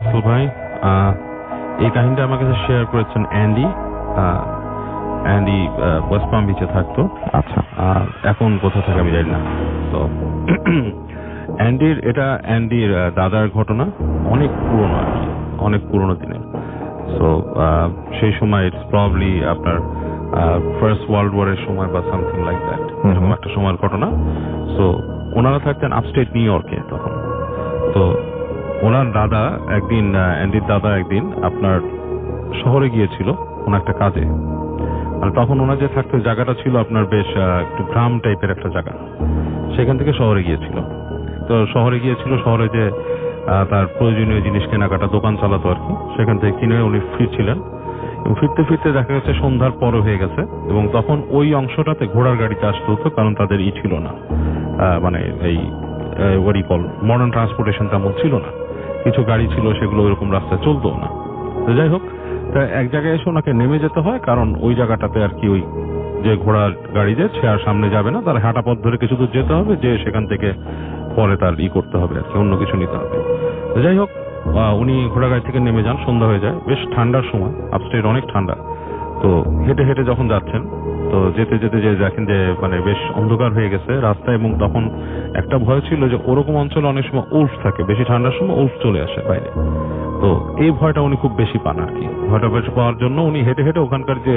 তো ভাই, এই কাহিনীটা আমার কাছে শেয়ার করেছেন অ্যান্ডি। অ্যান্ডি ওয়েস্ট পাম বিচে থাকতো। আচ্ছা। এখন কোথা থাকে আমি জানি না। তো অ্যান্ডির দাদার ঘটনা অনেক পুরনো আর কি, অনেক পুরনো দিনের। সো সেই সময় ইটস প্রবাবলি আপনার ফার্স্ট ওয়ার্ল্ড ওয়ারের সময় বা সামথিং লাইক দ্যাট, এরকম একটা সময়ের ঘটনা। সো ওনারা থাকতেন আপস্টেট নিউ ইয়র্কে তখন। তো ওনার দাদা একদিন, অ্যান্ডির দাদা একদিন আপনার শহরে গিয়েছিল কোন একটা কাজে। মানে তখন ওনার যে থাকতো জায়গাটা ছিল আপনার বেশ একটু গ্রাম টাইপের একটা জায়গা, সেখান থেকে শহরে গিয়েছিল। তো শহরে যে তার প্রয়োজনীয় জিনিস কেনাকাটা দোকান চালাতো আর কি, সেখান থেকে কিনে উনি ফিরছিলেন। এবং ফিরতে ফিরতে দেখা গেছে সন্ধ্যার পর হয়ে গেছে, এবং তখন ওই অংশটাতে ঘোড়ার গাড়িতে আসতে হতো, কারণ তাদের ছিল না, মানে এই মডার্ন ট্রান্সপোর্টেশন তেমন ছিল না। কিছু গাড়ি ছিল, সেগুলো ওইরকম রাস্তায় চলতো না। তো যাই হোক, তা এক জায়গায় এসে ওনাকে নেমে যেতে হয়, কারণ ওই জায়গাটাতে আর কি ওই যে ঘোড়ার গাড়ি যে সে আর সামনে যাবে না, তার হাঁটা পথ ধরে কিছু দূর যেতে হবে, যে সেখান থেকে পরে তার করতে হবে আর কি, অন্য কিছু নিতে হবে। তো যাই হোক, উনি ঘোড়া গাড়ি থেকে নেমে যান, সন্ধ্যা হয়ে যায়, বেশ ঠান্ডার সময়, আপস্টেট অনেক ঠান্ডা। তো হেঁটে হেঁটে যখন যাচ্ছেন, তো যেতে যেতে যে দেখেন যে মানে বেশ অন্ধকার হয়ে গেছে রাস্তা, এবং তখন একটা ভয় ছিল যে ওরকম অঞ্চলে অনেক সময় উল্ফ থাকে, বেশি ঠান্ডার সময় উল্ফ চলে আসে বাইরে। তো এই ভয়টা উনি খুব বেশি পান আর কি। ভয়টা বেশি পাওয়ার জন্য উনি হেঁটে হেঁটে ওখানকার যে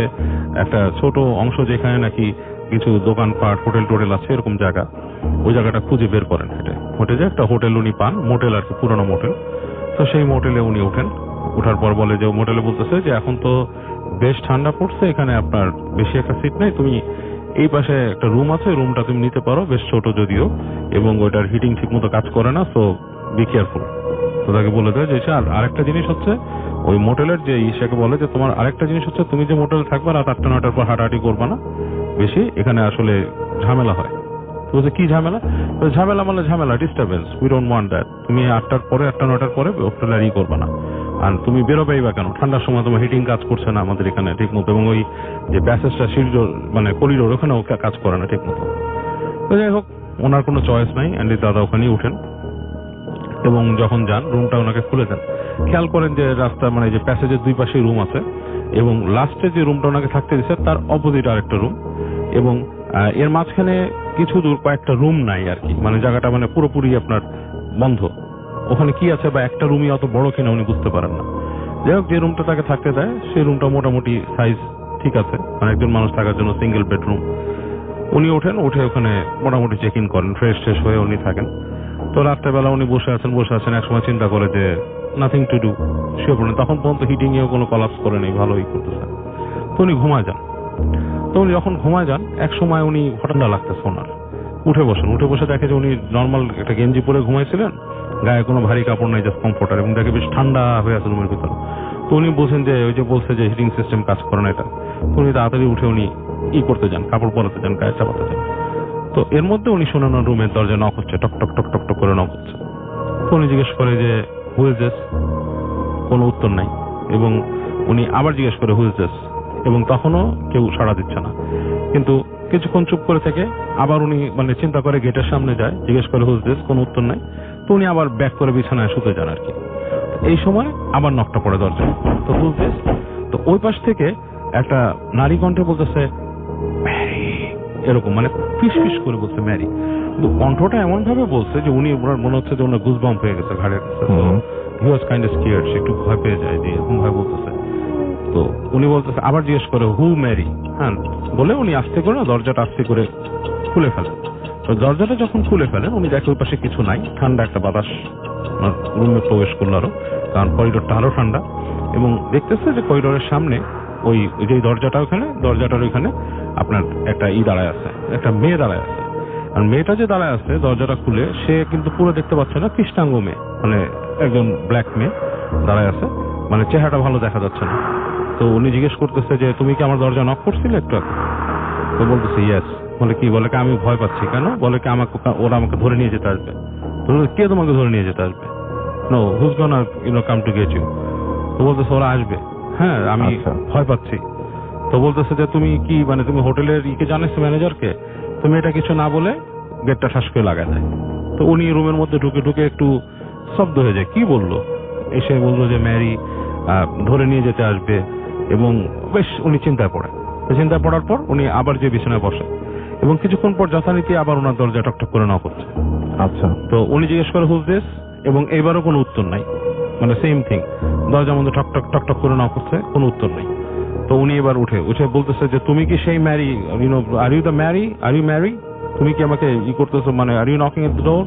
একটা ছোট অংশ যেখানে নাকি কিছু দোকানপাট হোটেল টোটেল আছে এরকম জায়গা, ওই জায়গাটা খুঁজে বের করেন। হেঁটে যে একটা হোটেল উনি পান, মোটেল আর কি, পুরোনো মোটেল। তো সেই মোটেলে উনি ওঠেন। ওঠার পর বলে যে মোটেলে বলতেছে যে এখন তো বেশ ঠান্ডা পড়ছে, এখানে আপনার বেশি একটা সিট নেই, তুমি এই পাশে একটা রুম আছে, রুমটা তুমি নিতে পারো, বেশ ছোট যদিও, এবং ওইটার হিটিং ঠিক মতো কাজ করে না, সো বি কেয়ারফুল। তো তাকে বলে দেয় যে আরেকটা জিনিস হচ্ছে ওই মোটেলের যে ইসাকে বলে যে তোমার আরেকটা জিনিস হচ্ছে তুমি যে মোটেলে থাকবে রাত 8টা 9টার পর হাঁটাহাঁটি করবা না বেশি, এখানে আসলে ঝামেলা হয়। তো বলছে কি ঝামেলা? ঝামেলা মানে ঝামেলা, disturbance, we don't want that. তুমি 8টার পরে 8টা 9টার পরে হোটেলে আর করবা না। আর তুমি বেরোবেই বা কেন? ঠান্ডার সময় তোমার হিটিং কাজ করছে না আমাদের এখানে ঠিক মতো, এবং ওই যে প্যাসেজটা সিঁড়ি মানে করিডোর ওখানেও কাজ করে না ঠিক মতো। তো যাই হোক, ওনার কোনো চয়েস নাই, অ্যান্ডির দাদা ওখানেই উঠেন, এবং যখন যান রুমটা ওনাকে খুলে দেন। খেয়াল করেন যে রাস্তা মানে যে প্যাসেজের দুই পাশে রুম আছে, এবং লাস্টে যে রুমটা ওনাকে থাকতে দিচ্ছে তার অপোজিট আরেকটা রুম, এবং এর মাঝখানে কিছু দূর কয়েকটা রুম নাই আর কি, মানে জায়গাটা মানে পুরোপুরি আপনার বন্ধ। ওখানে কি আছে বা একটা রুমই অত বড় কিনা উনি বুঝতে পারেন না। যাই হোক, যে রুমটা তাকে থাকতে দেয় সেই রুমটা মোটামুটি সাইজ ঠিক আছে, মানে একজন মানুষ থাকার জন্য সিঙ্গেল বেডরুম। উনি ওঠেন, উঠে ওখানে মোটামুটি চেক ইন করেন, ফ্রেশ ট্রেশ হয়ে উনি থাকেন। তো রাত্রেবেলা উনি বসে আছেন, একসময় চিন্তা করে যে নাথিং টু ডু, শুয়ে পড়েন। তখন পর্যন্ত হিটিং এও কোনো কলাপস করে নেই, ভালোই করতেছে। তো উনি ঘুমায় যান। তো উনি যখন ঘুমায় যান, এক সময় উনি ঠান্ডা লাগতেছে ওনার, উঠে বসে দেখে যে উনি নর্মাল একটা গেঞ্জি পরে ঘুমাইছিলেন, গায়ে কোনো ভারী কাপড় নাই, জাস্ট কমফোর্টার, এবং দেখে বেশ ঠান্ডা হয়ে আছে রুমের ভিতর। তো উনি বলছেন যে ওই যে বলছে যে হিটিং সিস্টেম কাজ করে না এটা। তো উনি তাড়াতাড়ি উঠে উনি করতে যান, কাপড় পরাতে যান, গায়ে চাপাতে যান। তো এর মধ্যে উনি শোনানো রুমের দরজা নক হচ্ছে, টক টক টক টক টক করে নক হচ্ছে। তো উনি জিজ্ঞেস করে যে হু ইজ দিস? কোনো উত্তর নাই, এবং উনি আবার জিজ্ঞেস করে হু ইজ দিস, এবং তখনও কেউ সাড়া দিচ্ছে না। কিন্তু কিছুক্ষণ চুপ করে থেকে আবার উনি মানে চিন্তা করে গেটের সামনে যায়, জিজ্ঞেস করে হু ইজ দিস, কোনো উত্তর নাই। তো উনি আবার ব্যাক করে বিছানায় শুতে যান আর কি। এই সময় আবার নকটা পড়ে দরজায়, তো হু ইজ দিস? তো ওই পাশ থেকে একটা নারী কণ্ঠে বলতেছে ম্যারি, এরকম মানে ফিস ফিস করে বলছে ম্যারি। কিন্তু কণ্ঠটা এমন ভাবে বলছে যে উনি মনে হচ্ছে যে ওনার গুজবাম্প হয়ে গেছে ঘাড়ের কাছে। তো হি ওয়াজ কাইন্ড অফ স্কেয়ার্ড, সে একটু ভয় পেয়ে যায় যে এরকম ভাবে বলতেছে। তো উনি বলতেছে, আবার জিজ্ঞেস করে হু ম্যারি, হ্যাঁ বলে উনি আস্তে করে দরজাটা আস্তে করে খুলে ফেলেন। তো দরজাটা যখন খুলে ফেলেন উনি দেখে ওই পাশে কিছু নাই, ঠান্ডা একটা বাতাস রুমে প্রবেশ করলো আরো, কারণ করিডোরটা আরো ঠান্ডা, এবং দেখতেছে যে করিডোরের সামনে ওই যে দরজাটার ওইখানে আপনার একটা দাঁড়ায় আছে, একটা মেয়ে দাঁড়ায় আছে। আর মেয়েটা যে দাঁড়ায় আছে দরজাটা খুলে, সে কিন্তু পুরো দেখতে পাচ্ছে না, কৃষ্ণাঙ্গ মেয়ে, মানে একজন ব্ল্যাক মেয়ে দাঁড়ায় আছে, মানে চেহারাটা ভালো দেখা যাচ্ছে না। তো উনি জিজ্ঞেস করতেছে যে তুমি কি আমার দরজা নক করছিলে একটু আগে? তো বলতেছে ইয়েস। বলে কি? বলে কি আমি ভয় পাচ্ছি। কেন? বলে কি ওরা আমাকে ধরে নিয়ে যেতে আসবে। তো কে তোমাকে ধরে নিয়ে যেতে আসবে? No, who's gonna come to get you. তো বলতেছে ওরা আসবে। হ্যাঁ, আমি ভয় পাচ্ছি। তো বলতেছে যে তুমি কি মানে তুমি হোটেলের জানিস ম্যানেজারকে? তুমি এটা কিছু না বলে গেটটা ঠাস করে লাগায় দেয়। তো উনি রুমের মধ্যে ঢুকে একটু শব্দ হয়ে যায়, কি বললো? এসে বললো যে ম্যারি ধরে নিয়ে যেতে আসবে, এবং বেশ উনি চিন্তায় পড়ে। চিন্তায় পড়ার পর উনি আবার যে বিছানায় বসে, এবং কিছুক্ষণ পর যথারীতি আবার ওনার দরজা টকটক করে নক হচ্ছে। আচ্ছা, তো উনি জিজ্ঞেস করে হুজ দিস, এবং এইবারও কোনো উত্তর নাই, মানে সেম থিং, দরজার মধ্যে টকটক টকটক করে নক হচ্ছে, কোনো উত্তর নেই। তো উনি এবার উঠে বলতেছে যে তুমি কি সেই Mary, are you the Mary, are you Mary, তুমি কি আমাকে করতেছো, মানে are you knocking at the door?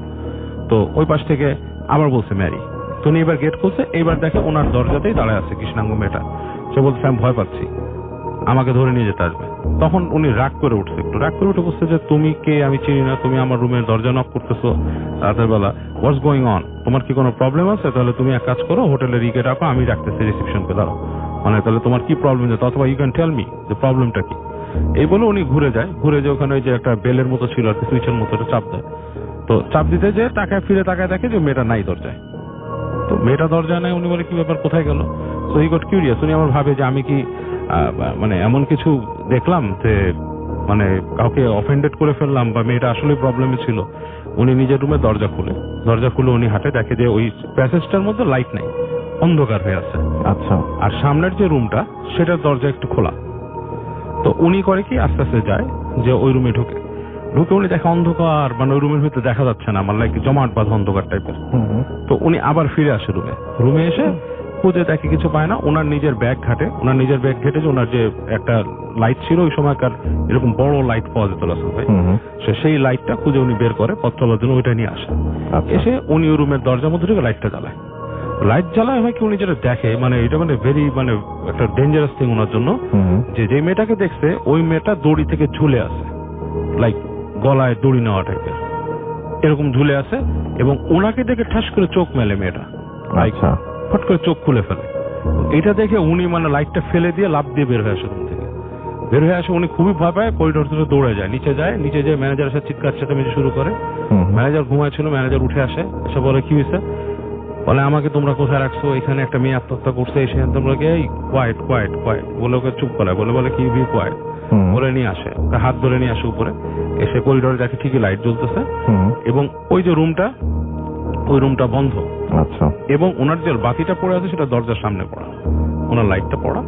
তো ওই পাশ থেকে আবার বলছে ম্যারি। তো উনি এবার গেট খুলছে, এইবার দেখে ওনার দরজাতেই দাঁড়ায় আছে কৃষ্ণাঙ্গ মেয়েটা। সে বলছে আমি ভয় পাচ্ছি, আমাকে ধরে নিয়ে যেতে আসবে। তখন উনি রাগ করে উঠছে, একটু রাগ করে উঠে বলছে যে তুমি কে, আমি চিনি না, তুমি আমার রুমের দরজা নক করতেছো রাতের বেলা, হোয়াটস গোয়িং অন, তোমার কি কোনো প্রবলেম আছে? তাহলে তুমি এক কাজ করো, হোটেলের ইকে রাখো, আমি রাখতেছি রিসেপশনকে, দাঁড়াও, মানে তাহলে তোমার কি প্রবলেম আছে, অথবা ইউ ক্যান টেল মি যে প্রবলেমটা কি। এই বলে উনি ঘুরে যায়, ওখানে ওই যে একটা বেলের মতো ছিল আর কি, সুইচের মতো চাপ দেয়। তো চাপ দিতে যে তাকায় ফিরে তাকায় দেখে যে মেয়েটা নাই দরজায়। তো মেয়েটা দরজা নেয়, উনি বলে কি ব্যাপার, কোথায় গেল? সো হি গট কিউরিয়াস, উনি আমার ভাবে যে আমি কি মানে এমন কিছু দেখলাম যে মানে কাউকে অফেন্ডেড করে ফেললাম, বা মেয়েটা আসলে প্রবলেমে ছিল। উনি নিজের রুমে দরজা খুলে উনি হাঁটে, দেখে যে ওই প্যাসেজটার মধ্যে লাইট নাই, অন্ধকার হয়ে আছে। আচ্ছা, আর সামনের যে রুমটা সেটার দরজা একটু খোলা। তো উনি করে কি আস্তে আস্তে যায় যে ওই রুমে ঢুকে উনি দেখে অন্ধকার, মানে ওই রুমের ভিতরে দেখা যাচ্ছে না, আমার লাইক জমাট বাঁধা অন্ধকার টাইপের। তো উনি আবার ফিরে আসে রুমে এসে খুঁজে দেখে কিছু পায় না। ওনার নিজের ব্যাগ ঘাটে যে ওনার যে একটা লাইট ছিল ওই সময়কার, এরকম বড় লাইট পাওয়া যেত রাসেল ভাই, সেই লাইটটা খুঁজে উনি বের করে পথ চলার জন্য, ওইটা নিয়ে আসে। এসে উনি ওই রুমের দরজার মধ্যে ঢুকে লাইট জ্বালায় হয় কি, উনি যেটা দেখে, মানে এটা মানে ভেরি মানে একটা ডেঞ্জারাস থিং ওনার জন্য, যে মেয়েটাকে দেখছে ওই মেয়েটা দড়ি থেকে ঝুলে আছে, লাইক গলায় দড়ি নেওয়া টাইপের, এরকম ঝুলে আছে, এবং ওনাকে দেখে ঠাস করে চোখ মেলে মেয়েটা, আচ্ছা, ফট করে চোখ খুলে ফেলে। এটা দেখে উনি মানে লাইটটা ফেলে দিয়ে লাফ দিয়ে বের হয়ে আসে রুম থেকে। বের হয়ে আসে উনি খুবই ভয় পায়, করিডোর থেকে দৌড়ে যায়, নিচে যায় ম্যানেজারের সাথে চিৎকার চেঁচামেচি শুরু করে। ম্যানেজার ঘুমাচ্ছিল, ম্যানেজার উঠে আসে, এসে বলে কি হয়েছে? বলে আমাকে তোমরা কোথায় রাখছো, এখানে একটা মেয়ে আত্মহত্যা করছে, এসে তোমরা এই কোয়াইট বলে ওকে চুপ করায়, বলে কি বি কোয়াইট বলে নিয়ে আসে, ওকে হাত ধরে নিয়ে আসে উপরে। এসে করিডোরে দেখে ঠিকই লাইট জ্বলতেছে, এবং ওই যে রুমটা বন্ধ। আচ্ছা, এবং ওনার যে বাতিটা পড়ে আছে সেটা দরজার সামনে পড়া, ওনার লাইটটা পড়া,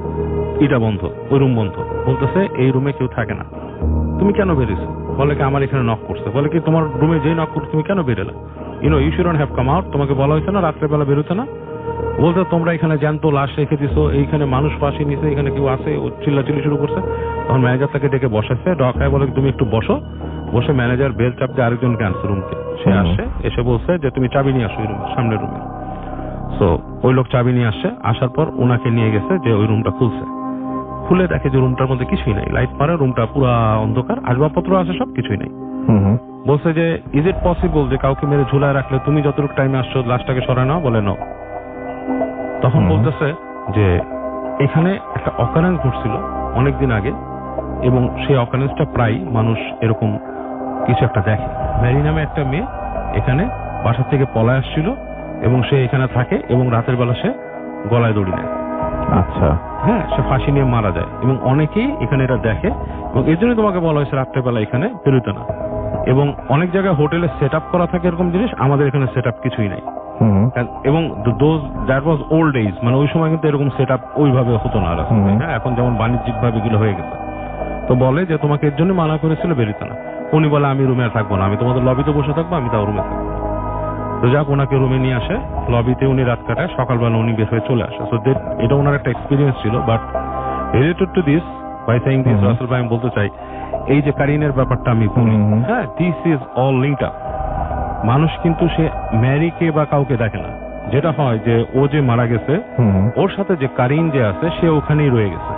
এটা বন্ধ, ওই রুম বন্ধ। বলতেছে এই রুমে কেউ থাকে না, তুমি কেন বেরিয়েছো? বলে কি আমার এখানে নক করছে। বলে কি তোমার রুমে যেই নক করছে তুমি কেন বেরোলে? You shouldn't have come out, তোমাকে বলা হয়েছে না রাত্রেবেলা বেরোতে না? বলতে তোমরা এখানে জ্যান্ত লাশ রেখে দিছো, এইখানে মানুষ ফাঁসি নিছে, এখানে কেউ আছে, ও চিল্লাচিল্লি শুরু করছে। তখন ম্যানেজার তাকে ডেকে বসাচ্ছে, ডকায় বলে তুমি একটু বসে ম্যানেজার বেল চাপ দিয়ে আরেকজনকে আনছে রুমকে। সে আসে, এসে বলছে যে তুমি চাবি নিয়ে আসো ওই রুম, সামনের রুমে। সো ওই লোক চাবি নিয়ে আসছে, আসার পর ওনাকে নিয়ে গেছে, যে ওই রুমটা খুলে দেখে যে রুমটার মধ্যে কিছুই নাই, লাইট মারা, রুমটা পুরো অন্ধকার, আসবাবপত্র আছে, সব কিছুই নাই। বলছে যে ইজ ইট পসিবল যে কাউকে মেরে ঝুলায় রাখলে তুমি যতটুকু টাইমে আসছো লাশটাকে সরায় নাও? বলে নাও। তখন বলতেছে যে এখানে একটা অকারেন্স ঘটছিল অনেকদিন আগে, এবং সেই অকারেন্সটা প্রায় মানুষ এরকম কিছু একটা দেখে। ম্যারি নামে একটা মেয়ে এখানে বাসা থেকে পলায় আসছিল, এবং সে এখানে থাকে, এবং রাতের বেলা সে গলায় দড়ি নেয়। আচ্ছা, হ্যাঁ, সে ফাঁসি নিয়ে মারা যায়, এবং অনেকেই এখানে এটা দেখে, এবং এর জন্য তোমাকে বলা হয়েছে রাত্রেবেলা এখানে বেরোতে না। এবং অনেক জায়গায় হোটেলে সেট আপ করা থাকে এরকম জিনিস, আমাদের এখানে সেট আপ কিছুই নাই। এবং দ্যাট ওয়াজ ওল্ড এজ, মানে ওই সময় কিন্তু এরকম সেট আপ ওইভাবে হতো না। হ্যাঁ, এখন যেমন বাণিজ্যিক ভাবে এগুলো হয়ে গেছে। তো বলে যে তোমাকে এর জন্য মানা করেছিল বেরোতে না। উনি বলে আমি রুমে আর থাকবো না, আমি তোমাদের লবিতে বসে থাকবো, আমি তাও রুমে থাকবো। তো যাক, ওনাকে রুমে নিয়ে আসে, লবিতে উনি রাত কাটায়, সকালবেলা উনি বের হয়ে চলে আসে। সো এটা ওনার একটা এক্সপিরিয়েন্স ছিল। But related to this, by saying this, Russell ভাই আমি বলতে চাই, এই যে কারিনের ব্যাপারটা আমি বলি, হ্যাঁ, this is all linked up. মানুষ কিন্তু সে ম্যারিকে বা কাউকে দেখে না। যেটা হয় যে ও যে মারা গেছে, ওর সাথে যে কারিন যে আছে সে ওখানেই রয়ে গেছে,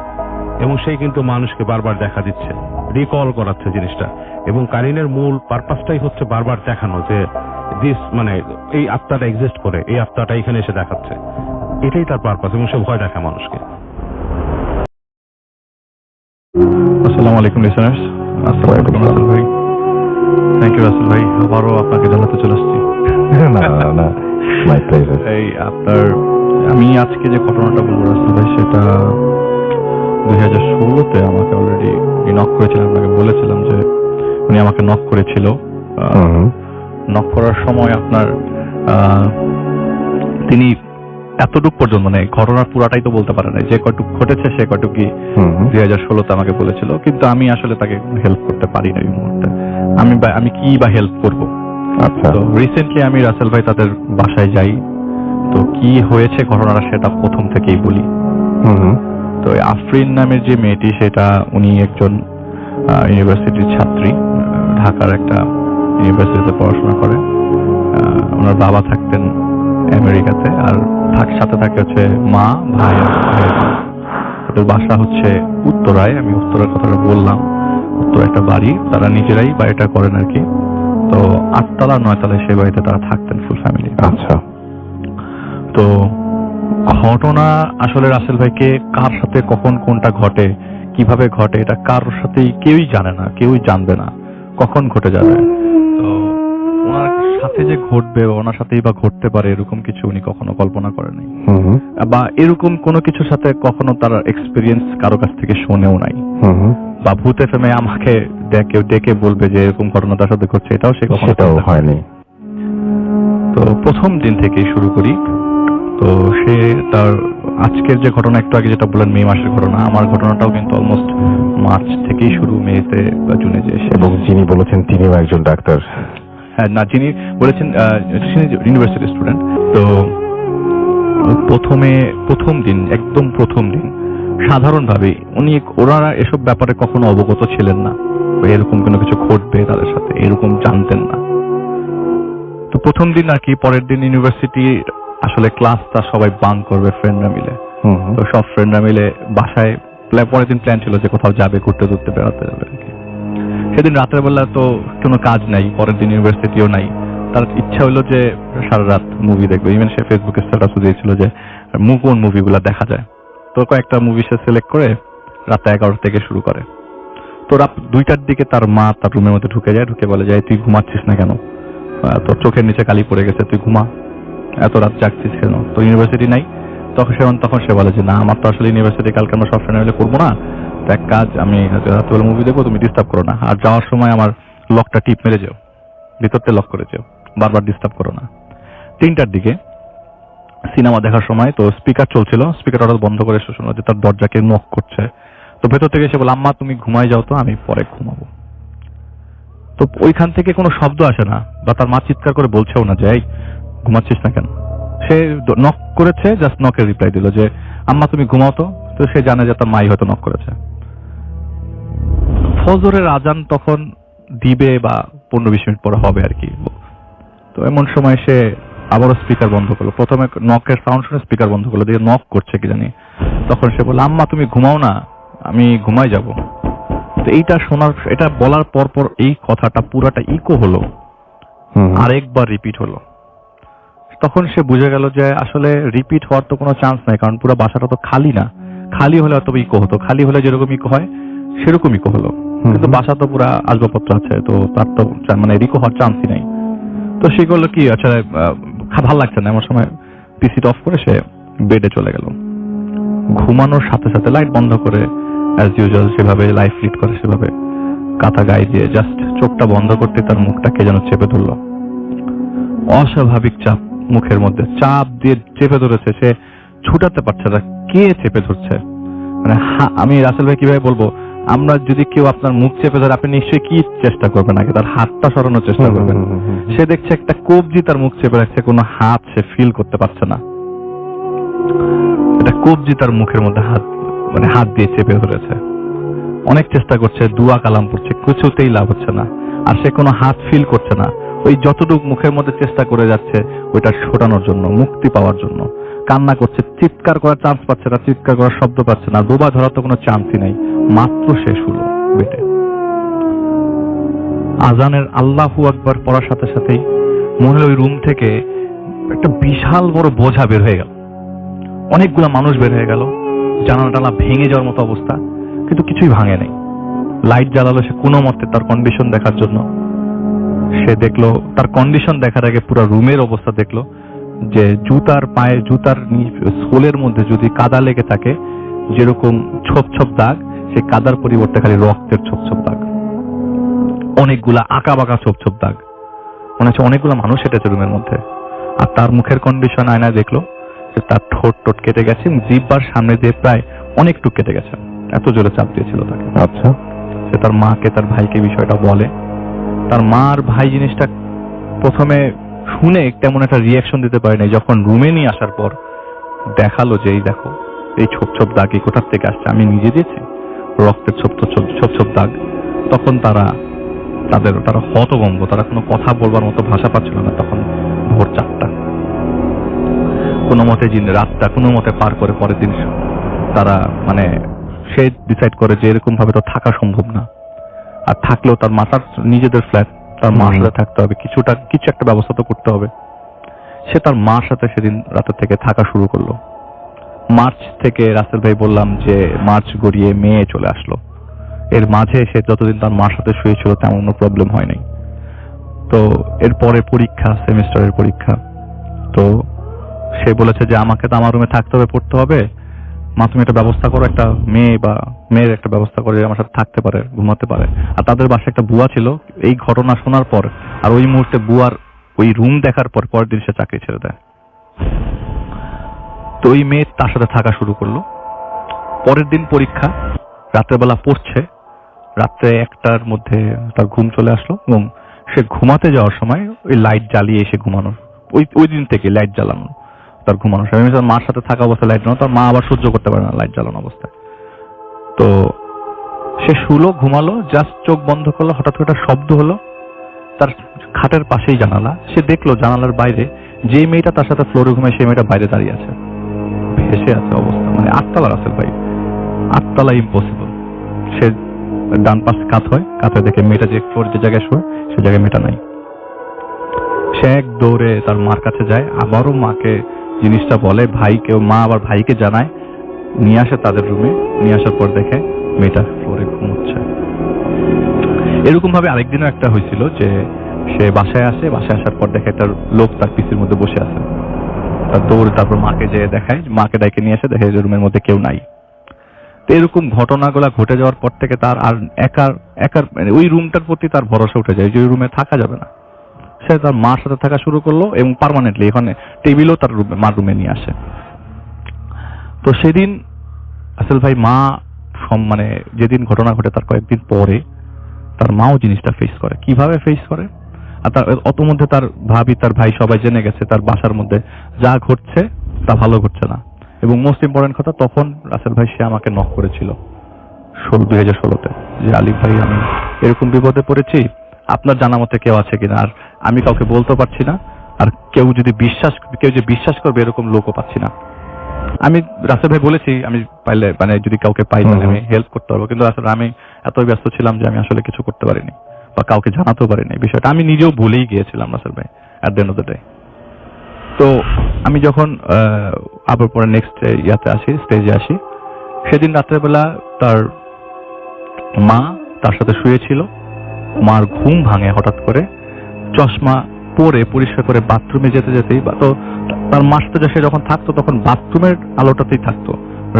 এবং সেই কিন্তু মানুষকে বারবার দেখা দিচ্ছে, রিকল করাচ্ছে জিনিসটা। এবং কারিনের মূল পারপাসটাই হচ্ছে বারবার দেখানো যে দিস, মানে এই আত্মাটা এক্সিস্ট করে, এই আত্মাটা এখানে এসে দেখাচ্ছে, এটাই তার পারপাস, এবং সে ভয় দেখায় মানুষকে। আসসালামু আলাইকুম লিসেনার্স। আসসালামু আলাইকুম রাসেল ভাই। থ্যাংক ইউ রাসেল ভাই, আবারও আপনাকে জানাতে চলে আসছি। না, মাই প্লেজার। এই আমি আজকে যে ঘটনাটা বলবো রাসেল ভাই, সেটা 2016-তে আমাকে অলরেডি নক করেছিলেন। আপনাকে বলেছিলাম যে উনি আমাকে নক করেছিল। নক করার সময় তিনি এতটুক পর্যন্ত মানে ঘটনার পুরাটাই তো বলতে পারে না, যে কটুক ঘটেছে সে কটুকি হুম 2016-তে আমাকে বলেছিল, কিন্তু আমি আসলে তাকে হেল্প করতে পারি না এই মুহূর্তে। আমি কি বা হেল্প করব? আচ্ছা তো রিসেন্টলি আমি রাসেল ভাই তাদের বাসায় যাই, তো কি হয়েছে ঘটনাটা সেটা প্রথম থেকেই বলি। হুম তো এই আফরিন নামের যে মেয়েটি, সেটা উনি একজন ইউনিভার্সিটির ছাত্রী, ঢাকার একটা ইউনিভার্সিটিতে পড়াশোনা করে। ওনার বাবা থাকতেন আমেরিকাতে, আর সাথে থাকে হচ্ছে মা, ভাই আর ভাইয়ের মা। ওদের বাসা হচ্ছে উত্তরায়, আমি উত্তরার কথাটা বললাম, উত্তর একটা বাড়ি, তারা নিজেরাই বাড়িটা করেন আর কি। তো 8তলা 9তলায় সেই বাড়িতে তারা থাকতেন ফুল ফ্যামিলি। আচ্ছা তো ঘটনা আসলে রাসেল ভাইকে কার সাথে কখন কোনটা ঘটে, কিভাবে ঘটে, এটা কারোর সাথেই কেউই জানে না, কেউই জানবে না কখন ঘটে যাবে। তো ওনার সাথে যে ঘটবে, ওনার সাথেই বা ঘটতে পারে এরকম কিছু উনি কখনো কল্পনা করেনি, হুম বা এরকম কোনো কিছুর সাথে কখনো তার এক্সপিরিয়েন্স কারো কাছ থেকে শুনেও নাই, হুম বা ভূত এফএমে আমাকে ডেকে বলবে যে এরকম ঘটনা তার সাথে ঘটছে, এটাও সে কখনো সেটাও জানতে পারেনি। হয়নি। তো প্রথম দিন থেকেই শুরু করি। তো সে তার আজকের যে ঘটনা, একটু আগে যেটা বললেন মে মাসের ঘটনা, আমার ঘটনাটাও কিন্তু অলমোস্ট মার্চ থেকেই শুরু, মেতে বা জুনে যে এসে। এবং যিনি বলেছেন তিনিও একজন ডাক্তার। হ্যাঁ, না, যিনি বলেছেন ইউনিভার্সিটি স্টুডেন্ট। তো প্রথম দিন, একদম প্রথম দিন সাধারণভাবে ওনারা এসব ব্যাপারে কখনো অবগত ছিলেন না, বা এরকম কোনো কিছু ঘটবে তাদের সাথে এরকম জানতেন না। তো প্রথম দিন আর কি, পরের দিন ইউনিভার্সিটি আসলে ক্লাসটা সবাই বাঙ্ক করবে ফ্রেন্ডরা মিলে। তো সব ফ্রেন্ডরা মিলে বাসায়, পরের দিন প্ল্যান ছিল যে কোথাও যাবে, ঘুরতে ঘুরতে বেড়াতে যাবে আর কি। সেদিন রাতের বেলা তো কোনো কাজ নাই, পরের দিন ইউনিভার্সিটিও নাই, তার ইচ্ছা হলো যে সারা রাত মুভি দেখবে। ইভেন সে ফেসবুকে স্ট্যাটাসও দিয়েছিল যে কোন মুভিগুলো দেখা যায়। তো কয়েকটা মুভি সে সিলেক্ট করে রাত 11 থেকে শুরু করে। তো রাত 2টার দিকে তার মা তার রুমের মধ্যে ঢুকে যায়, ঢুকে বলে যায়, তুই ঘুমাচ্ছিস না কেন? তোর চোখের নিচে কালি পড়ে গেছে, তুই ঘুমা, এত রাত জাগছিস কেন? তো ইউনিভার্সিটি নাই। তখন সে বলে যে না, আমার তো আসলে ইউনিভার্সিটি কালকে আমরা সব ফ্রেন্ড মিলে করবো না, তো এক কাজ, আমি রাত্রেবেলা মুভি দেখবো, তুমি ডিস্টার্ব করো না, আর যাওয়ার সময় আমার লকটা টিপ মেরে যাও, ভিতরতে লক করে যাও, বারবার ডিস্টার্ব করো না। 3টার দিকে সিনেমা দেখার সময় তো স্পিকার চলছিল, স্পিকার হঠাৎ বন্ধ করে এসে শুনলো যে তার দরজাকে নক করছে। তো ভেতর থেকে এসে বলে, আম্মা তুমি ঘুমাই যাও তো, আমি পরে ঘুমাবো। তো ওইখান থেকে কোনো শব্দ আসে না, বা তার মা চিৎকার করে বলছেও না যে এই ঘুমাচ্ছিস না কেন। সে নক করেছে, জাস্ট নকের রিপ্লাই দিল যে আম্মা তুমি ঘুমাও তো। তো সে জানে যে তার মাই হয়তো নক করেছে। ফজরের আজান তখন দিবে বা 15-20 মিনিট পরে হবে আর কি। তো এমন সময় সে আবারও স্পিকার বন্ধ করলো, প্রথমে নকের সাউন্ড শুনে স্পিকার বন্ধ করলো, দিয়ে নক করছে কি জানি। তখন সে বলল, আম্মা তুমি ঘুমাও না, আমি ঘুমাই যাব। তো এটা বলার পর এই কথাটা পুরাটা ইকো হলো, আরেকবার রিপিট হলো। তখন সে বুঝে গেল যে আসলে রিপিট হওয়ার তো কোনো চান্স নাই, কারণ পুরো বাসাটা তো খালি না। খালি হলে হয়তো ইকো হতো, খালি হলে যেরকম ইকো হয় সেরকম ইকো হলো, কিন্তু বাসা তো পুরা আসবাবপত্র আছে, তো তার তো মানে ইকো হওয়ার চান্সই নাই। তো সে করলো কি, আচ্ছা ভালো লাগছে না, এমন সময় পিসিটা অফ করে সে বেডে চলে গেল। ঘুমানোর সাথে সাথে লাইট বন্ধ করে অ্যাজ ইউজুয়াল সেভাবে লাইফ লিড করে, সেভাবে কাঁথা গায়ে দিয়ে জাস্ট চোখটা বন্ধ করতে তার মুখটা কে যেন চেপে ধরলো। অস্বাভাবিক চাপ মুখের মধ্যে, চাপ দিয়ে চেপে ধরেছে, সে ছুটাতে পারছে না। কে চেপে ধরছে মানে আমি রাসেল ভাই কিভাবে বলবো, আমরা যদি কেউ আপনার মুখ চেপে ধরে, আপনি নিশ্চয়ই কি চেষ্টা করবেন, আগে তার হাতটা সরানোর চেষ্টা করবেন। সে দেখছে একটা কবজি তার মুখ চেপে রাখছে, কোনো হাত সে ফিল করতে পারছে না। এটা কবজি তার মুখের মধ্যে হাত দিয়ে চেপে ধরেছে। অনেক চেষ্টা করছে, দুয়া কালাম পড়ছে, কিছুতেই লাভ হচ্ছে না। আর সে কোনো হাত ফিল করছে না। ওই যতটুকু মুখের মধ্যে চেষ্টা করে যাচ্ছে ওইটা ছোটানোর জন্য, মুক্তি পাওয়ার জন্য কান্না করছে, চিৎকার করার চান্স পাচ্ছে না, চিৎকার করার শব্দ পাচ্ছে না, ডোবা ধরার তো কোনো চান্সই নাই। মাত্র শেষ হলো বেটে। আজানের আল্লাহু আকবার পড়ার সাথে সাথেই মনে হলো ওই রুম থেকে একটা বিশাল বড় বোঝা বের হয়ে গেল, অনেকগুলো মানুষ বের হয়ে গেল, জানালা টানা ভেঙে যাওয়ার মতো অবস্থা, কিন্তু কিছুই ভাঙে নাই। লাইট জ্বালালো সে কোনো মতে তার কন্ডিশন দেখার জন্য। সে দেখলো তার কন্ডিশন দেখার আগে পুরো রুমের অবস্থা দেখলো, যে জুতার সোলের মধ্যে যদি কাদা লেগে থাকে, যেরকম ছোপ ছোপ দাগ, সেই কাদার পরিবর্তে খালি রক্তের ছোপ ছোপ দাগ, অনেকগুলা আঁকা বাঁকা ছোপ ছোপ দাগ, মনে হচ্ছে অনেকগুলো মানুষ হেঁটেছে রুমের মধ্যে। আর তার মুখের কন্ডিশন আয়নায় দেখলো যে তার ঠোঁট কেটে গেছে এবং জিহ্বার সামনে দিয়ে প্রায় অনেকটুকু কেটে গেছে, এত জোরে চাপ দিয়েছিল তাকে। আচ্ছা। সে তার মাকে তার ভাইকে বিষয়টা বলে। তার মা আর ভাই জিনিসটা প্রথমে শুনে তেমন একটা রিয়াকশন দিতে পারে নাই। যখন রুমে নিয়ে আসার পর দেখালো যে এই দেখো এই ছোপ ছোপ দাগ এই কোথার থেকে আসছে, আমি নিজে দিয়েছি রক্তের ছোপ ছোপ দাগ, তখন তারা হতভম্ব, তারা কোনো কথা বলবার মতো ভাষা পাচ্ছিল না। তখন ভোর 4টা, কোনো মতে রাতটা কোনো মতে পার করে পরের দিন তারা মানে সে ডিসাইড করে যে এরকম ভাবে তো থাকা সম্ভব না, আর থাকলেও তার মাতার নিজেদের ফ্ল্যাট, তার মার সাথে থাকতে হবে, কিছু একটা ব্যবস্থা তো করতে হবে। সে তার মার সাথে সেদিন রাতের থেকে থাকা শুরু করলো। মার্চ থেকে রাসেল ভাই বললাম যে মার্চ গড়িয়ে মে চলে আসলো। এর মাঝে সে যতদিন তার মার সাথে শুয়েছিল তেমন কোনো প্রবলেম হয় নাই। তো এরপরে পরীক্ষা, সেমিস্টারের পরীক্ষা। তো সে বলেছে যে আমাকে তো আমার রুমে থাকতে হবে, পড়তে হবে, মা তুমি একটা ব্যবস্থা করো, একটা মেয়ের একটা ব্যবস্থা করে আমার সাথে থাকতে পারে, ঘুমাতে পারে। আর তাদের বাসায় একটা বুয়া ছিল। এই ঘটনা শোনার পর আর ওই মুহূর্তে বুয়ার ওই রুম দেখার পর পরের দিন সে চাকরি ছেড়ে দেয়। তো ওই মেয়ে তার সাথে থাকা শুরু করলো। পরের দিন পরীক্ষা, রাত্রেবেলা পড়ছে, রাত্রে 1টার মধ্যে তার ঘুম চলে আসলো এবং সে ঘুমাতে যাওয়ার সময় ওই লাইট জ্বালিয়ে এসে ঘুমানোর, ওই দিন থেকে লাইট জ্বালানো তার ঘুমানোর সময়। তার মার সাথে থাকা অবস্থায় লাইট জ্বালানো, তার মা আবার সহ্য করতে পারে না লাইট জ্বালানো অবস্থায়। তো সে শুলো, ঘুমালো, জাস্ট চোখ বন্ধ করলো, হঠাৎ করে একটা শব্দ হলো। তার খাটের পাশেই জানালা, সে দেখলো জানালার বাইরে যে মেয়েটা তার সাথে ফ্লোরে ঘুমায় সেই মেয়েটা বাইরে দাঁড়িয়ে আছে, ভেসে আছে অবস্থা। মানে 8তলা রাসেল ভাই, 8তলা ইম্পসিবল। সে ডান পাশ কাত হয় দেখে মেয়েটা যে ফ্লোর যে জায়গায় শোয় সে জায়গায় মেয়েটা নাই। সে এক দৌড়ে তার মার কাছে যায়, আবারও মাকে জিনিসটা বলে, মা আবার ভাইকে জানায়, নিয়ে আসে তাদের রুমে। নিয়ে আসার পর দেখে মেয়েটা ফ্লোরে ঘুমোচ্ছে। এরকম ভাবে আরেকদিনও একটা হয়েছিল যে সে বাসায় আসার পর দেখে একটা লোক তার পিসির মধ্যে বসে আছে। তার দৌড়ে তারপর মাকে যেয়ে দেখায়, মাকে ডাইকে নিয়ে আসে, দেখে যে রুমের মধ্যে কেউ নাই। তো এরকম ঘটনাগুলা ঘটে যাওয়ার পর থেকে তার আর একার মানে ওই রুমটার প্রতি তার ভরসা উঠে যায় যে ওই রুমে থাকা যাবে না। সে তার মার সাথে থাকা শুরু করলো এবং পার্মানেন্টলি এখানে টেবিলও তার মার রুমে নিয়ে আসে। তো সেদিন আসল ভাই মা মানে যেদিন ঘটনা ঘটে তার কয়েকদিন পরে তার মাও জিনিসটা ফেস করে। কিভাবে ফেস করে? আর তার অত মধ্যে তার ভাবি, তার ভাই সবাই জেনে গেছে তার বাসার মধ্যে যা ঘটছে তা ভালো ঘটছে না। এবং মোস্ট ইম্পর্টেন্ট কথা, তখন রাসেল ভাই সে আমাকে নক করেছিল 2016-তে যে আলিফ ভাই আমি এরকম বিপদে পড়েছি, আপনার জানা মতে কেউ আছে কিনা। আর আমি কাউকে বলতে পারছি না, আর কেউ যে বিশ্বাস করবে এরকম লোকও পাচ্ছি না। আমি রাসেল ভাই বলেছি আমি পাইলে মানে যদি কাউকে পাই তাহলে আমি হেল্প করতে পারবো, কিন্তু আসলে আমি এতই ব্যস্ত ছিলাম যে আমি আসলে কিছু করতে পারিনি বা কাউকে জানাতেও পারিনি বিষয়টা। আমি নিজেও ভুলেই গিয়েছিলাম রাসেল ভাই at the end of the day. তো আমি যখন আবার পরে নেক্সট স্টেজে আসি, সেদিন রাত্রেবেলা তার মা তার সাথে শুয়েছিল। মার ঘুম ভাঙে হঠাৎ করে, চশমা পরে পরিষ্কার করে বাথরুমে যেতেই তো তার মার সাথে সে যখন থাকতো তখন বাথরুমের আলোটাতেই থাকতো,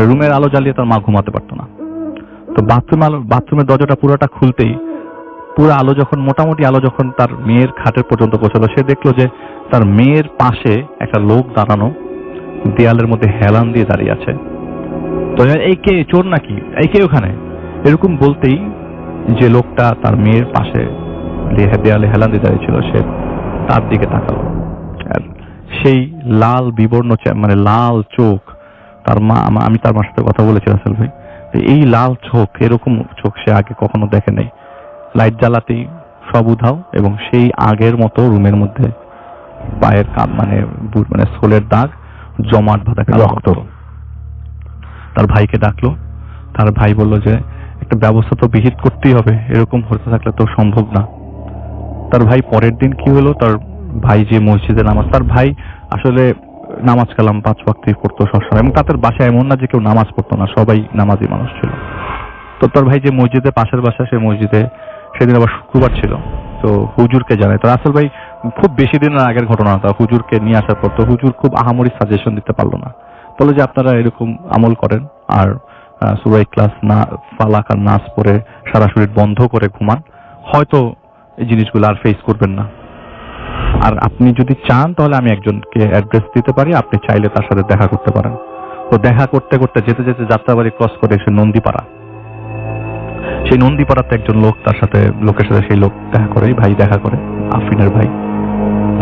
রুমের আলো জ্বালিয়ে তার মা ঘুমাতে পারতো না। তো বাথরুমের দরজাটা পুরোটা খুলতেই পুরো আলো যখন মোটামুটি আলো যখন তার মেয়ের খাটের পর্যন্ত পৌঁছালো, সে দেখলো যে তার মেয়ের পাশে একটা লোক দাঁড়ানো, দেয়ালের মধ্যে হেলান দিয়ে দাঁড়িয়ে আছে। তো এই কে, চোর নাকি, এই কে ওখানে, এরকম বলতেই যে লোকটা তার মেয়ের পাশে দেয়ালে হেলান দিয়ে দাঁড়িয়ে ছিল সে তার দিকে তাকালো। আর সেই লাল বিবর্ণ মানে লাল চোখ, তার মা, আমি তার মার সাথে কথা বলেছি রাসেল ভাই, এই লাল চোখ, এরকম চোখ সে আগে কখনো দেখে নাই। লাইট জ্বালাতেই সব উধাও এবং সেই আগের মতো রুমের মধ্যে পায়ের মানে সোলের দাগ, জমাট বাঁধা রক্ত। তার ভাইকে ডাকলো, তার ভাই বলল যে একটা ব্যবস্থা তো বিহিত করতেই হবে, এরকম হতে থাকলে তো সম্ভব না। তার ভাই পরের দিন কি হলো, তার ভাই যে মসজিদে নামাজ, তার ভাই আসলে নামাজ কালাম 5 ওয়াক্তই পড়তো সবসময়, এবং তাদের বাসায় এমন না যে কেউ নামাজ পড়তো না, সবাই নামাজি মানুষ ছিল। তো তার ভাই যে মসজিদে, পাশের বাসা, সে মসজিদে সেদিন আবার শুক্রবার ছিল, তো হুজুরকে জানায়। তো রাসেল ভাই খুব বেশি দিনের আগের ঘটনা, তা হুজুরকে নিয়ে আসার পর তো হুজুর খুব আহামরি সাজেশন দিতে পারলো না, বলে যে আপনারা এরকম আমল করেন আর সূরা ইখলাস না ফালাক আর নাস পড়ে সারা শরীর বন্ধ করে ঘুমান, হয়তো এই জিনিসগুলো আর ফেস করবেন না। আর আপনি যদি চান তাহলে আমি একজনকে অ্যাড্রেস দিতে পারি, আপনি চাইলে তার সাথে দেখা করতে পারেন। তো দেখা করতে করতে যেতে যেতে যাত্রাবাড়ি ক্রস করে এসে নন্দীপাড়া, সেই নন্দীপাড়াতে একজন লোকের সাথে সেই লোক দেখা করে, ভাই দেখা করে, আফরিনের ভাই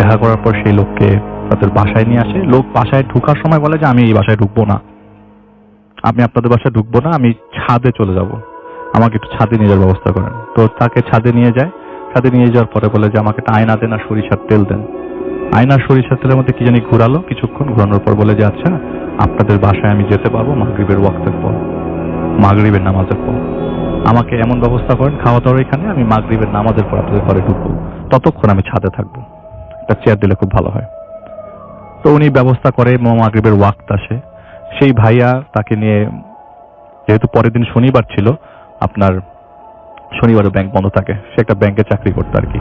দেখা করার পর সেই লোককে তাদের বাসায় নিয়ে আসে। লোক বাসায় ঢোকার সময় বলে যে আমি এই বাসায় ঢুকবো না, আমি আপনাদের বাসায় ঢুকবো না, আমি ছাদে চলে যাব, আমাকে একটু ছাদে নিয়ে যাওয়ার ব্যবস্থা করেন। তো তাকে ছাদে নিয়ে যায়। ছাদে নিয়ে যাওয়ার পরে বলে যে আমাকে একটা আয়না দেন আর সরিষার তেল দেন। আয়নার সরিষার তেলের মধ্যে কি জানি ঘোরালো, কিছুক্ষণ ঘোরানোর পর বলে যে আচ্ছা আপনাদের বাসায় আমি যেতে পারবো মাগরিবের ওয়াক্তের পর, মাগরিবের নামাজের পর। আমাকে এমন ব্যবস্থা করেন খাওয়া দাওয়ার এখানে, আমি মাগরিবের নামাজের পর আপনাদের ঘরে ঢুকবো, ততক্ষণ আমি ছাদে থাকবো, একটা চেয়ার দিলে খুব ভালো হয়। তো উনি ব্যবস্থা করে, মাগরিবের ওয়াক্ত আসে। সেই ভাইয়া তাকে নিয়ে, যেহেতু পরের দিন শনিবার ছিল, আপনার শনিবারও ব্যাংক বন্ধ থাকে, সে একটা ব্যাংকে চাকরি করতো আর কি।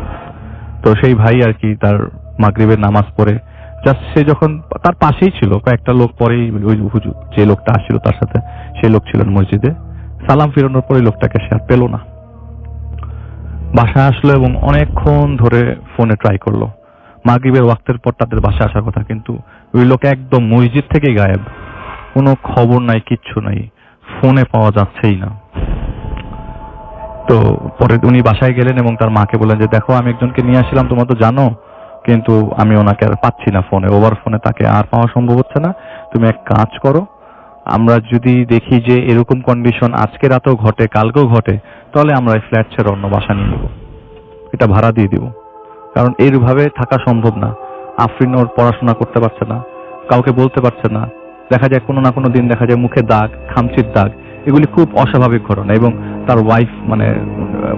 তো সেই ভাই আর কি তার মাগরিবের নামাজ পড়ে জাস্ট, সে যখন তার পাশেই ছিল, কয়েকটা লোক পরেই ওই হুজুর যে লোকটা আসছিল তার সাথে, সেই লোক ছিলেন মসজিদে, সালাম ফিরানোর পরে লোকটাকে সে আর পেল না। বাসায় আসলো এবং অনেকক্ষণ ধরে ফোনে ট্রাই করলো, মাগরিবের ওয়াক্তের পর তাদের বাসায় আসার কথা, কিন্তু ওই লোক একদম মসজিদ থেকেই গায়েব, কোনো খবর নাই, কিচ্ছু নাই, ফোনে পাওয়া যাচ্ছেই না। তো পরে উনি বাসায় গেলেন এবং তার মাকে বললেন যে দেখো আমি একজনকে নিয়ে আসছিলাম, তোমরা তো জানো, কিন্তু আমি ওনাকে আর পাচ্ছি না ফোনে, ওভার ফোনে তাকে আর পাওয়া সম্ভব হচ্ছে না। তুমি এক কাজ করো, আমরা যদি দেখি যে এরকম কন্ডিশন আজকে রাতেও ঘটে, কালকেও ঘটে, তাহলে আমরা এই ফ্ল্যাট ছেড়ে অন্য বাসা নিয়ে নেব, এটা ভাড়া দিয়ে দিব। কারণ এইভাবে থাকা সম্ভব না। আফরিন ওর পড়াশোনা করতে পারছে না, কাউকে বলতে পারছে না, দেখা যায় কোনো না কোনো দিন দেখা যায় মুখে দাগ, খামচির দাগ, এগুলি খুব অস্বাভাবিক ঘটনা। এবং তার ওয়াইফ, মানে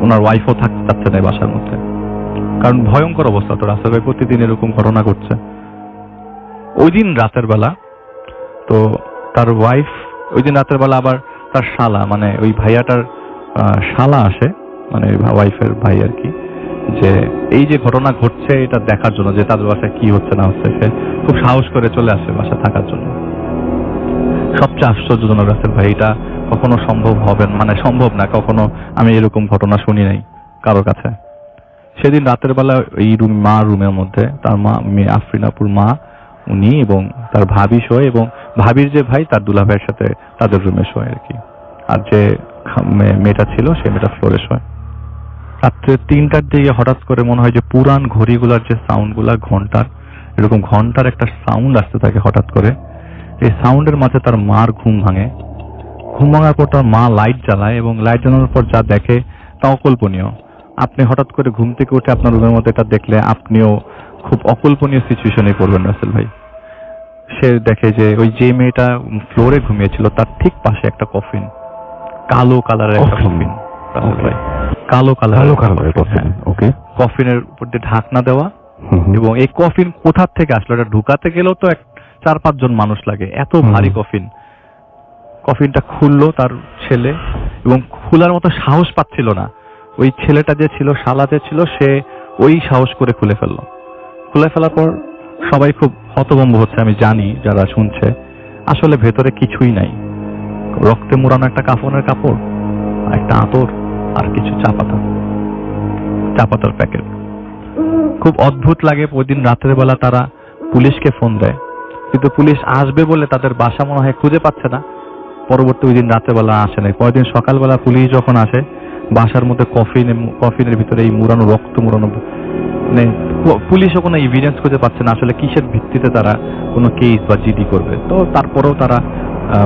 ওনার ওয়াইফও থাকতে চাচ্ছে না বাসার মধ্যে, কারণ ভয়ঙ্কর অবস্থা। তো রাসেল ভাই প্রতিদিন এরকম ঘটনা ঘটছে। ওই দিন রাতের বেলা তো তার ওয়াইফ, ওই দিন রাতের বেলা আবার তার শালা, মানে ওই ভাইয়াটার শালা আসে, মানে ওয়াইফের ভাই আর কি, যে এই যে ঘটনা ঘটছে এটা দেখার জন্য, যে তাদের বাসায় কি হচ্ছে না হচ্ছে। সে খুব সাহস করে চলে আসে বাসা থাকার জন্য। সবচেয়ে আশ্চর্যজনক, রাসেল ভাই এটা কখনো সম্ভব হবে, মানে সম্ভব না, কখনো আমি এরকম ঘটনা শুনি নাই কারোর কাছে। সেদিন রাতের বেলা এই রুমের মধ্যে তার মা, আফরিনাপুর মা, উনি এবং তার ভাবি শোয়, এবং ভাবির যে ভাই তার দুলা ভাইয়ের সাথে তাদের রুমে শোয় আর কি। আর যে মেয়েটা ছিল সে মেয়েটা ফ্লোরে শোয়। রাত্রে 3টার দিকে হঠাৎ করে মনে হয় যে পুরান ঘড়িগুলার যে সাউন্ড গুলা, ঘন্টার, এরকম ঘন্টার একটা সাউন্ড আসতে থাকে হঠাৎ করে। এই সাউন্ডের মাঝে তার মার ঘুম ভাঙে। ঘুম ভাঙার পর তার মা লাইট জ্বালায়, এবং লাইট জ্বালানোর পর যা দেখে তা অকল্পনীয়। আপনি হঠাৎ করে ঘুম থেকে উঠে আপনার রুমের মধ্যে এটা দেখলে আপনিও খুব অকল্পনীয় সিচুয়েশনে পড়বেন রাসেল ভাই। সে দেখে যে ওই যে মেয়েটা ফ্লোরে ঘুমিয়েছিল তার ঠিক পাশে একটা কফিন, কালো কালারের একটা কফিন রাসেল ভাই, কালো কালারের কফিন। ওকে, কফিনের উপর দিয়ে ঢাকনা দেওয়া, এবং এই কফিন কোথা থেকে আসলো, এটা ঢুকাতে গেলেও তো 4-5 জন মানুষ লাগে, এত ভারী কফিন। কফিনটা খুললো তার ছেলে, এবং খোলার মতো সাহস পাচ্ছিল না। ওই ছেলেটা যে ছিল, শালা যে ছিল, সে ওই সাহস করে খুলে ফেললো। খুলে ফেলার পর সবাই খুব হতভম্ব হচ্ছে, আমি জানি যারা শুনছে। আসলে ভেতরে কিছুই নাই, রক্তে মোড়ানো একটা কাফনের কাপড়, একটা আতর, আর কিছু চা পাতার প্যাকেট। খুব অদ্ভুত লাগে। ওই দিন রাতের বেলা তারা পুলিশকে ফোন দেয়, কিন্তু পুলিশ আসবে বলে তাদের বাসা মনে হয় খুঁজে পাচ্ছে না। পরবর্তী ওই দিন রাতের বেলা আসে নাই। পরের দিন সকালবেলা পুলিশ যখন আসে, বাসার মধ্যে কফিনের ভিতরে এই মুড়ানো, রক্ত মুড়ানো, মানে পুলিশও কোনো এভিডেন্স খুঁজে পাচ্ছে না আসলে কিসের ভিত্তিতে তারা কোনো কেস বা জিডি করবে। তো তারপরেও তারা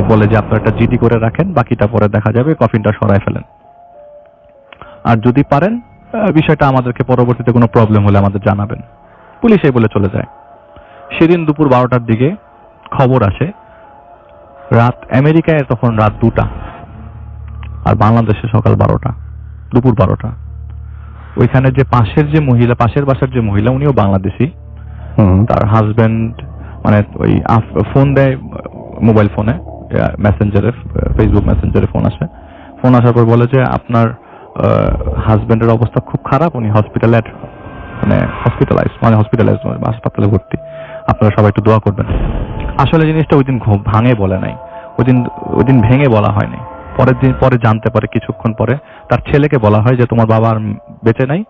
বলে যে আপনারা একটা জিডি করে রাখেন, বাকিটা পরে দেখা যাবে, কফিনটা সরায় ফেলেন, আর যদি পারেন বিষয়টা আমাদেরকে পরবর্তীতে কোনো প্রবলেম হলে আমাদের জানাবেন। পুলিশ এই বলে চলে যায়। সেদিন দুপুর 12টার দিকে খবর আসে, আমেরিকায় তখন রাত 2টা, আর বাংলাদেশে সকাল 12টা, দুপুর 12টা। ওইখানে যে পাশের বাসার যে মহিলা, উনিও বাংলাদেশি, তার হাজবেন্ড, মানে ওই ফোন দেয়, মোবাইল ফোনে, মেসেঞ্জারে, ফেসবুক মেসেঞ্জারে ফোন আসে। ফোন আসার পর বলে যে আপনার হাজবেন্ডের অবস্থা খুব খারাপ, উনি হসপিটালাইজ, হাসপাতালে ভর্তি, আপনারা সবাই একটু দোয়া করবেন। আসলে জিনিসটা ওই দিন ভাঙে বলে নাই, ওই দিন ভেঙে বলা হয়নি। পরে জানতে পারে, কিছুক্ষণ পরে তার ছেলেকে বলা হয় যে তোমার বাবা আর বেঁচে নাই,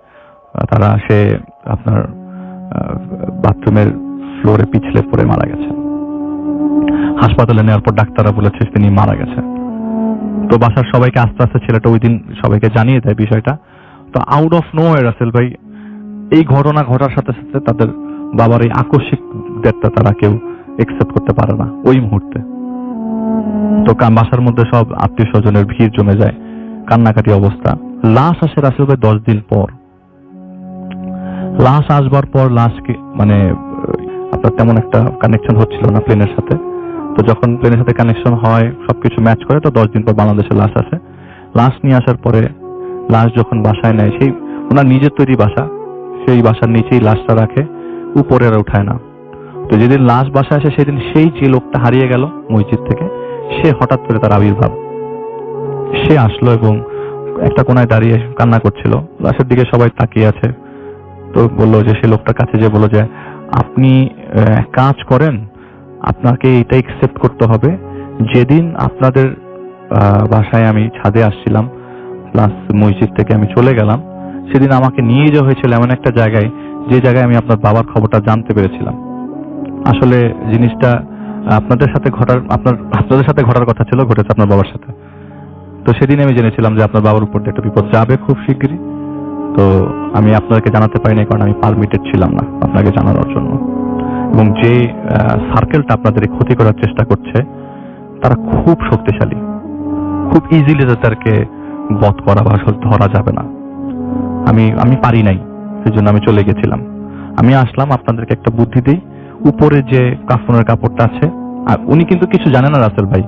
সে আপনার বাথরুমের ফ্লোরে পিছলে পড়ে মারা গেছে। হাসপাতালে নেওয়ার পর ডাক্তাররা বলেছে তিনি মারা গেছে। তো বাসার সবাইকে আস্তে আস্তে ছেলেটা ওই দিন সবাইকে জানিয়ে দেয় বিষয়টা। তো আউট অফ নোওয়্যার রাসেল ভাই এই ঘটনা ঘটার সাথে সাথে তাদের বাবার এই আকস্মিক ডেথটা তারা কেউ একসেপ্ট করতে পারে না ওই মুহূর্তে। তো বাসার মধ্যে সব আত্মীয় স্বজনের ভিড় জমে যায়, কান্নাকাটি অবস্থা। লাশ আসে রাসেল ভাই 10 দিন পর। লাশ আসবার পর লাশকে মানে আপনার তেমন একটা কানেকশন হচ্ছিল না প্লেনের সাথে। তো যখন প্লেনের সাথে কানেকশন হয়, সবকিছু ম্যাচ করে, তো 10 দিন পর বাংলাদেশে লাশ আসে। লাশ নিয়ে আসার পরে লাশ যখন বাসায় নেয়, সেই ওনার নিজের তৈরি বাসা, সেই বাসার নিচেই লাশটা রাখে, উপরে আর উঠায় না। তো যেদিন লাশ বাসায় আসে সেদিন সেই যে লোকটা হারিয়ে গেল মসজিদ থেকে, সে হঠাৎ করে তার আবির্ভাব। সে আসলো এবং একটা কোনায় দাঁড়িয়ে কান্না করছিল, লাশের দিকে সবাই তাকিয়ে আছে। তো বললো যে, সে লোকটার কাছে যে বললো যে, আপনি কাজ করেন, আপনাকে এটা একসেপ্ট করতে হবে, যেদিন আপনাদের বাসায় আমি ছাদে আসছিলাম, প্লাস মসজিদ থেকে আমি চলে গেলাম, সেদিন আমাকে নিয়ে যাওয়া হয়েছিল এমন একটা জায়গায়, যে জায়গায় আমি আপনার বাবার খবরটা জানতে পেরেছিলাম। আসলে জিনিসটা আপনাদের সাথে ঘটার কথা ছিল, ঘটেছে আপনার বাবার সাথে। তো সেদিন আমি জেনেছিলাম যে আপনার বাবার উপর দিয়ে একটা বিপদ যাবে খুব শিগগিরই। তো আমি আপনাকে জানাতে পারিনি, কারণ আমি পারমিটেড ছিলাম না আপনাকে জানানোর জন্য। এবং যে সার্কেলটা আপনাদের ক্ষতি করার চেষ্টা করছে, তারা খুব শক্তিশালী, খুব ইজিলি তাদেরকে বধ করা বা ধরা যাবে না। আমি পারি নাই, সেই জন্য আমি চলে গেছিলাম। আমি আসলাম আপনাদেরকে একটা বুদ্ধি দিই। উপরে যে কাফনের কাপড়টা আছে, আর উনি কিন্তু কিছু জানে না রাসেল ভাই,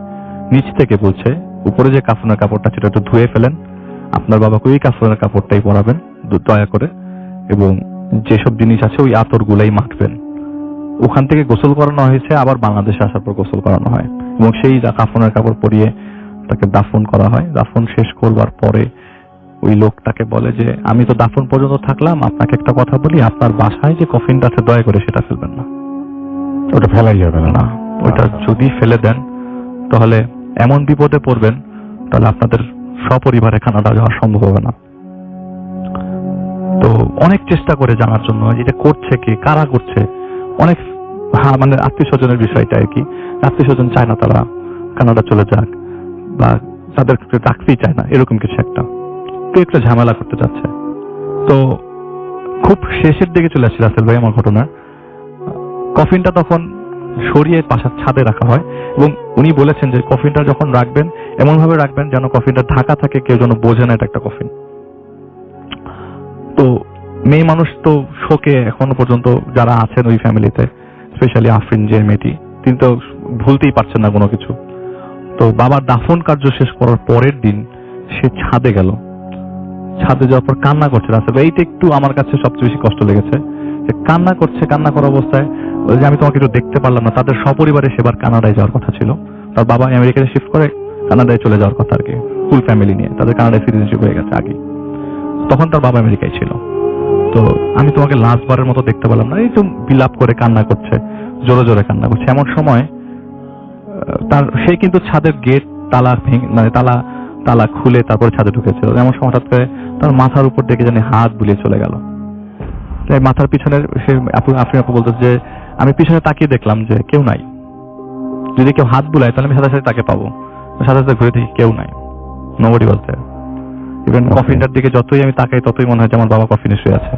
নিচ থেকে বলছে উপরে যে কাফনের কাপড়টা সেটা একটু ধুয়ে ফেলেন, আপনার বাবাকে ওই কাফনের কাপড়টাই পরাবেন দয়া করে, এবং যেসব জিনিস আছে ওই আতরগুলাই মাখবেন। ওখান থেকে গোসল করানো হয়েছে, আবার বাংলাদেশে আসার পর গোসল করানো হয়, এবং সেই কাফনের কাপড় পরিয়ে তাকে দাফন করা হয়। দাফন শেষ করবার পরে ওই লোকটাকে বলে যে, আমি তো দাফন পর্যন্ত থাকলাম, আপনাকে একটা কথা বলি, আপনার বাসায় যে কফিনটা আছে দয়া করে সেটা ফেলবেন না। ওটা ফেলাই যাবে না। ওইটা যদি ফেলে দেন তাহলে এমন বিপদে পড়বেন, তাহলে আপনাদের সপরিবারে কানাডা যাওয়া সম্ভব হবে না। তো অনেক চেষ্টা করে জানার জন্য এটা করছে কি, কারা করছে, অনেক মানে আত্মীয় স্বজনের বিষয়টা আর কি। আত্মীয় স্বজন চায় না তারা কানাডা চলে যাক, বা তাদের রাখতেই চায় না, এরকম কিছু একটা ঝামেলা করতে যাচ্ছে। তো খুব শেষের দিকে চলে আসছে রাসেল ভাই আমার ঘটনা। কফিনটা তখন সরিয়ে বাসার ছাদে রাখা হয়, এবং উনি বলেছেন যে কফিনটা যখন রাখবেন এমন ভাবে রাখবেন যেন কফিনটা ঢাকা থাকে, কেউ যেন বোঝে না এটা একটা কফিন। তো মেয়ে মানুষ তো শোকে এখনো পর্যন্ত যারা আছেন ওই ফ্যামিলিতে, স্পেশালি আফরিন যে মেয়েটি, তিনি তো ভুলতেই পারছেন না কোনো কিছু। তো বাবার দাফন কার্য শেষ করার পরের দিন সে ছাদে গেল। ছাদে যাওয়ার পর কান্না করছে রাসেল। এইটা একটু আমার কাছে সবচেয়ে বেশি কষ্ট লেগেছে, যে কান্না করছে, কান্না করা অবস্থায় যে আমি তোমাকে একটু দেখতে পারলাম না। তাদের সপরিবারে সেবার কানাডায় যাওয়ার কথা ছিল, তার বাবা আমেরিকায় শিফট করে কানাডায় চলে যাওয়ার কথা আর কি, ফুল ফ্যামিলি নিয়ে। তাদের কানাডায় সিটিজেনশিপ হয়ে গেছে আগে, তখন তার বাবা আমেরিকায় ছিল। তো আমি তোমাকে লাস্ট বারের মতো দেখতে পেলাম না, এই তো বিলাপ করে কান্না করছে, জোরে জোরে কান্না করছে। এমন সময় সে কিন্তু ছাদের গেট তালা মানে তালা খুলে তারপর ছাদে ঢুকেছিল। এমন সময় হঠাৎ করে তার মাথার উপর দেখে জানি হাত বুলিয়ে চলে গেল। মাথার পিছনে সে আফরিন আপু বলতো যে, আমি পিছনে তাকিয়ে দেখলাম যে কেউ নাই, যদি কেউ হাত বুলায় তাহলে আমি সাথে সাথে তাকে পাবো, সাথে সাথে ঘুরে দেখি কেউ নাই, নোবডি ওয়াজ দেয়ার। ইভেন কফিনটার দিকে যতই আমি তাকাই ততই মনে হয় যে আমার বাবা কফিনে শুয়ে আছে।